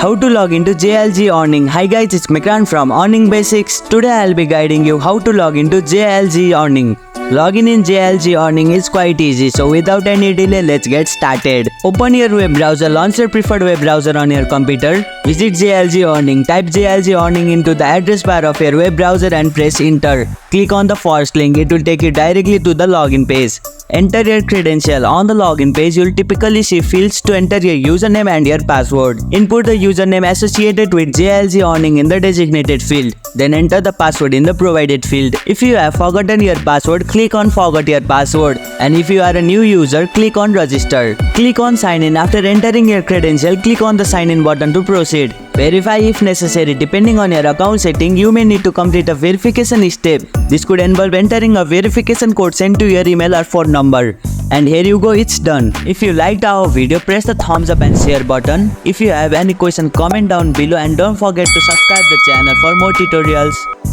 How to log into JLG Earning. Hi guys, it's Mikran from Earning Basics. Today I'll be guiding you how to log into JLG Earning. Logging in JLG Earning is quite easy, so without any delay, let's get started. Open your web browser, launch your preferred web browser on your computer. Visit JLG Earning. Type JLG Earning into the address bar of your web browser and press enter. Click on the first link, it will take you directly to the login page. Enter your credential. On the login page, you'll typically see fields to enter your username and your password. Input the username associated with JLG Earning in the designated field. Then enter the password in the provided field. If you have forgotten your password, click on Forgot Your Password. And if you are a new user, click on Register. Click on Sign In. After entering your credential, click on the Sign In button to proceed. Verify if necessary. Depending on your account setting, you may need to complete a verification step. This could involve entering a verification code sent to your email or phone number. And here you go, it's done. If you liked our video, press the thumbs up and share button. If you have any question, comment down below and don't forget to subscribe the channel for more tutorials.